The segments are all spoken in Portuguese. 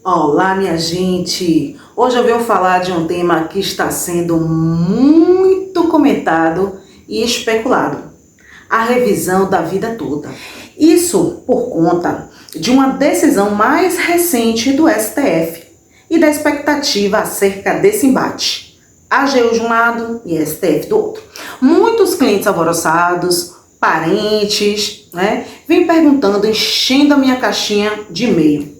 Olá, minha gente! Hoje eu venho falar de um tema que está sendo muito comentado e especulado: a revisão da vida toda. Isso por conta de uma decisão mais recente do STF e da expectativa acerca desse embate. AGU de um lado e STF do outro. Muitos clientes alvoroçados, parentes, vêm perguntando, enchendo a minha caixinha de e-mail.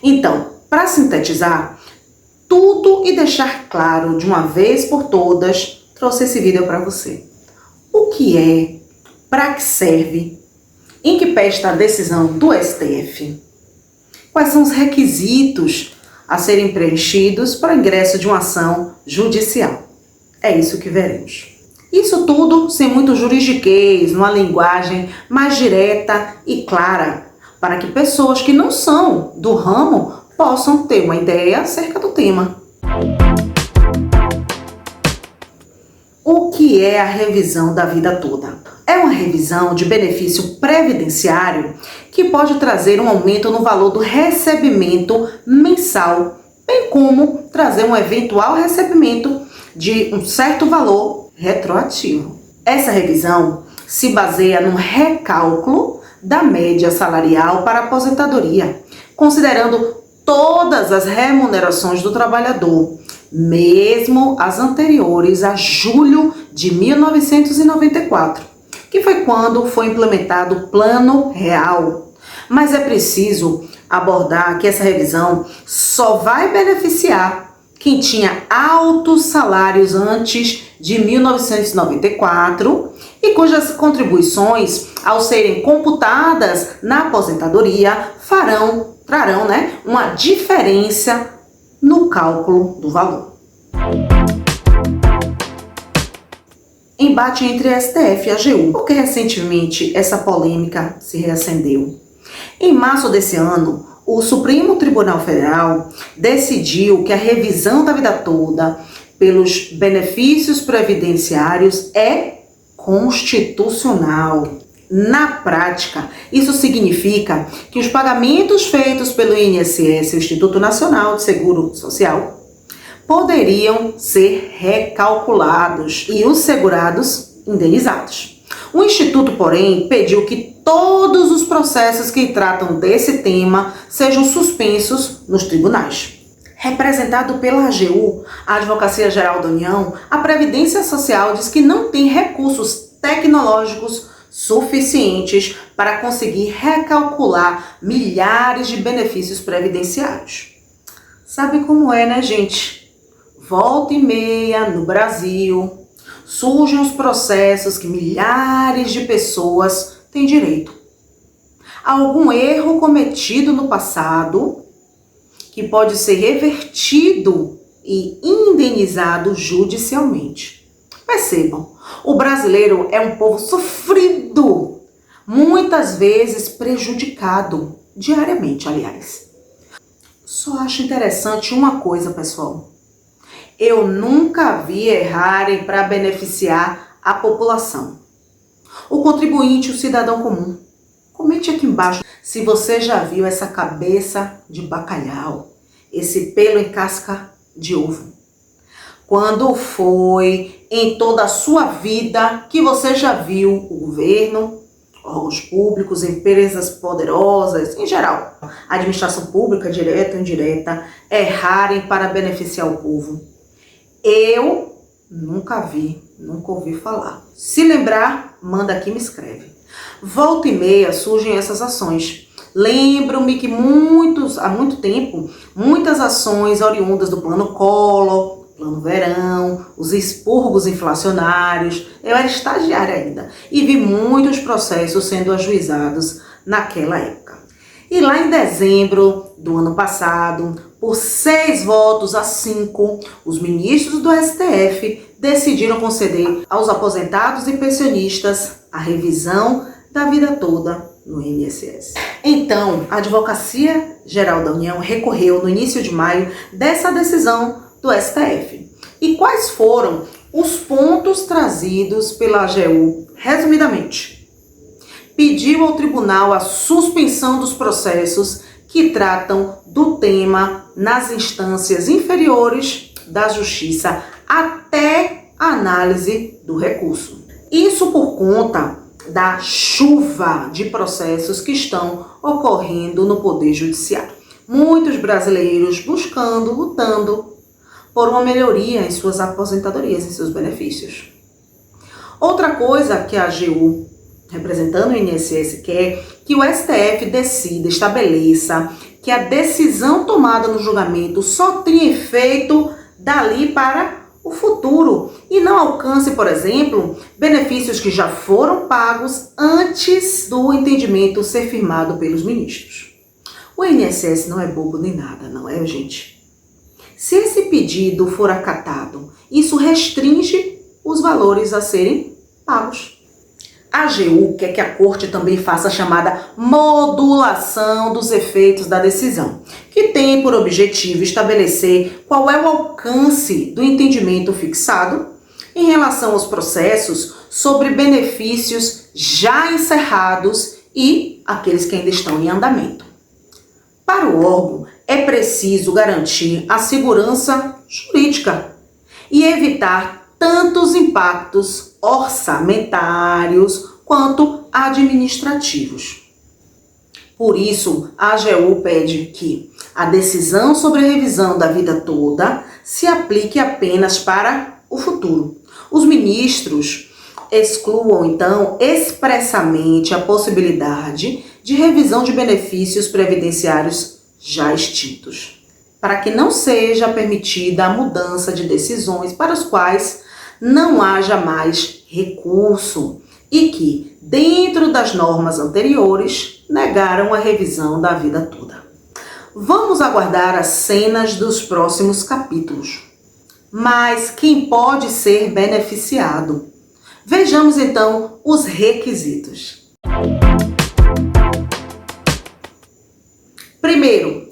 Então, para sintetizar tudo e deixar claro de uma vez por todas, trouxe esse vídeo para você. O que é, para que serve, em que pé está a decisão do STF? Quais são os requisitos a serem preenchidos para o ingresso de uma ação judicial? É isso que veremos. Isso tudo sem muito juridiquês, numa linguagem mais direta e clara, para que pessoas que não são do ramo possam ter uma ideia acerca do tema. O que é a revisão da vida toda? É uma revisão de benefício previdenciário que pode trazer um aumento no valor do recebimento mensal, bem como trazer um eventual recebimento de um certo valor retroativo. Essa revisão se baseia no recálculo da média salarial para a aposentadoria, considerando todas as remunerações do trabalhador, mesmo as anteriores a julho de 1994, que foi quando foi implementado o Plano Real. Mas é preciso abordar que essa revisão só vai beneficiar quem tinha altos salários antes de 1994 e cujas contribuições, ao serem computadas na aposentadoria, trarão uma diferença no cálculo do valor. Embate entre a STF e a AGU, porque recentemente essa polêmica se reacendeu. Em março desse ano, o Supremo Tribunal Federal decidiu que a revisão da vida toda pelos benefícios previdenciários é constitucional. Na prática, isso significa que os pagamentos feitos pelo INSS, o Instituto Nacional de Seguro Social, poderiam ser recalculados e os segurados indenizados. O Instituto, porém, pediu que todos os processos que tratam desse tema sejam suspensos nos tribunais. Representado pela AGU, a Advocacia Geral da União, a Previdência Social diz que não tem recursos tecnológicos suficientes para conseguir recalcular milhares de benefícios previdenciários. Sabe como é, né, gente? Volta e meia no Brasil surgem os processos que milhares de pessoas têm direito. Algum erro cometido no passado que pode ser revertido e indenizado judicialmente. Percebam, o brasileiro é um povo sofrido, muitas vezes prejudicado, diariamente, aliás. Só acho interessante uma coisa, pessoal. Eu nunca vi errarem para beneficiar a população. O contribuinte, o cidadão comum. Comente aqui embaixo se você já viu essa cabeça de bacalhau, esse pelo em casca de ovo. Quando foi em toda a sua vida que você já viu o governo, órgãos públicos, empresas poderosas, em geral, a administração pública, direta ou indireta, errarem para beneficiar o povo? Eu nunca vi, nunca ouvi falar. Se lembrar, manda aqui e me escreve. Volta e meia surgem essas ações. Lembro-me que há muito tempo, muitas ações oriundas do Plano Collor, Plano Verão, os expurgos inflacionários, eu era estagiária ainda, e vi muitos processos sendo ajuizados naquela época. E lá em dezembro do ano passado, por 6 votos a 5, os ministros do STF decidiram conceder aos aposentados e pensionistas a revisão da vida toda no INSS. Então, a Advocacia Geral da União recorreu no início de maio dessa decisão do STF. E quais foram os pontos trazidos pela AGU? Resumidamente, pediu ao tribunal a suspensão dos processos que tratam do tema nas instâncias inferiores da Justiça até a análise do recurso. Isso por conta da chuva de processos que estão ocorrendo no Poder Judiciário. Muitos brasileiros buscando, lutando por uma melhoria em suas aposentadorias, em seus benefícios. Outra coisa que a AGU, representando o INSS, quer que o STF decida, estabeleça que a decisão tomada no julgamento só tenha efeito dali para o futuro e não alcance, por exemplo, benefícios que já foram pagos antes do entendimento ser firmado pelos ministros. O INSS não é bobo nem nada, não é, gente? Se esse pedido for acatado, isso restringe os valores a serem pagos. A AGU quer que a Corte também faça a chamada modulação dos efeitos da decisão, que tem por objetivo estabelecer qual é o alcance do entendimento fixado em relação aos processos sobre benefícios já encerrados e aqueles que ainda estão em andamento. Para o órgão, é preciso garantir a segurança jurídica e evitar tantos impactos orçamentários quanto administrativos. Por isso, a AGU pede que a decisão sobre a revisão da vida toda se aplique apenas para o futuro. Os ministros excluam, então, expressamente a possibilidade de revisão de benefícios previdenciários já extintos, para que não seja permitida a mudança de decisões para as quais não haja mais recurso e que, dentro das normas anteriores, negaram a revisão da vida toda. Vamos aguardar as cenas dos próximos capítulos. Mas quem pode ser beneficiado? Vejamos então os requisitos. Primeiro,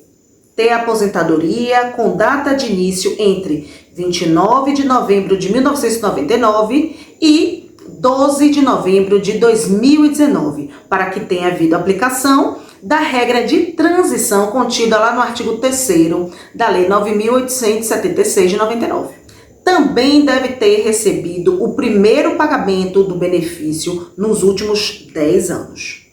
ter aposentadoria com data de início entre 29 de novembro de 1999 e 12 de novembro de 2019, para que tenha havido aplicação da regra de transição contida lá no artigo 3º da Lei 9.876 de 99. Também deve ter recebido o primeiro pagamento do benefício nos últimos 10 anos.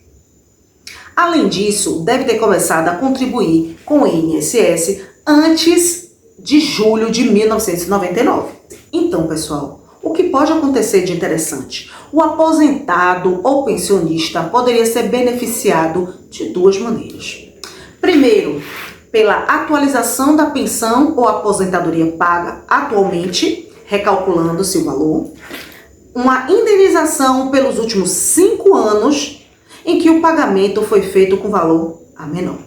Além disso, deve ter começado a contribuir com o INSS antes de julho de 1999. Então, pessoal, o que pode acontecer de interessante? O aposentado ou pensionista poderia ser beneficiado de duas maneiras. Primeiro, pela atualização da pensão ou aposentadoria paga atualmente, recalculando-se o valor. Uma indenização pelos últimos 5 anos em que o pagamento foi feito com valor a menor.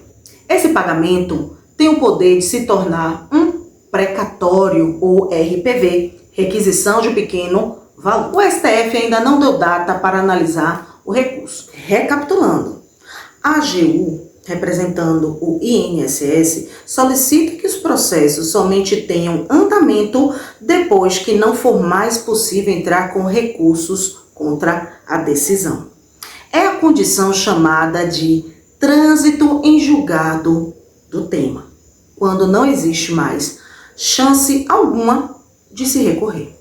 Esse pagamento tem o poder de se tornar um precatório ou RPV, requisição de pequeno valor. O STF ainda não deu data para analisar o recurso. Recapitulando, a AGU, representando o INSS, solicita que os processos somente tenham andamento depois que não for mais possível entrar com recursos contra a decisão. É a condição chamada de trânsito em julgado do tema, quando não existe mais chance alguma de se recorrer.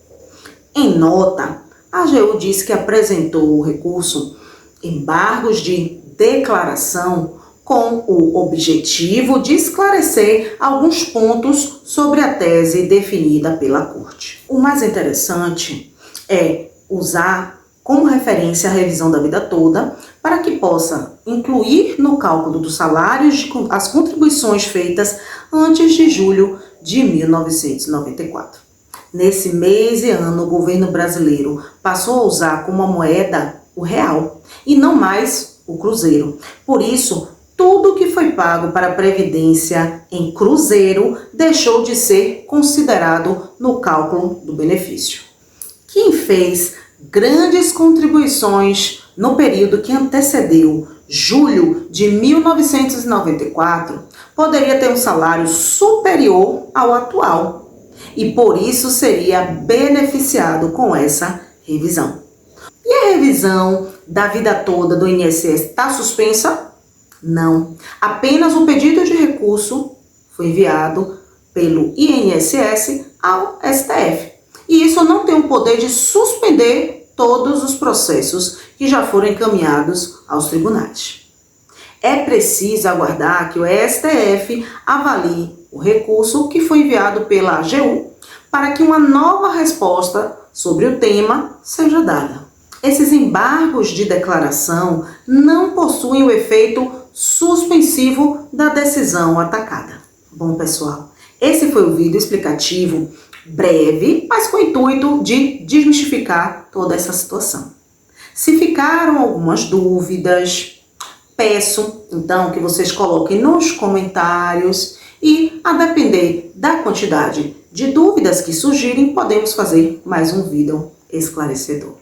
Em nota, a AGU diz que apresentou o recurso embargos de declaração com o objetivo de esclarecer alguns pontos sobre a tese definida pela Corte. O mais interessante é usar como referência a revisão da vida toda para que possa incluir no cálculo dos salários as contribuições feitas antes de julho de 1994. Nesse mês e ano, o governo brasileiro passou a usar como moeda o real e não mais o cruzeiro. Por isso, tudo que foi pago para a Previdência em cruzeiro deixou de ser considerado no cálculo do benefício. Quem fez grandes contribuições no período que antecedeu julho de 1994 poderia ter um salário superior ao atual e por isso seria beneficiado com essa revisão. E a revisão da vida toda do INSS está suspensa? Não. Apenas o pedido de recurso foi enviado pelo INSS ao STF. E isso não tem o poder de suspender todos os processos que já foram encaminhados aos tribunais. É preciso aguardar que o STF avalie o recurso que foi enviado pela AGU para que uma nova resposta sobre o tema seja dada. Esses embargos de declaração não possuem o efeito suspensivo da decisão atacada. Bom, pessoal, esse foi o vídeo explicativo breve, mas com o intuito de desmistificar toda essa situação. Se ficaram algumas dúvidas, peço então que vocês coloquem nos comentários e, a depender da quantidade de dúvidas que surgirem, podemos fazer mais um vídeo esclarecedor.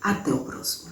Até o próximo.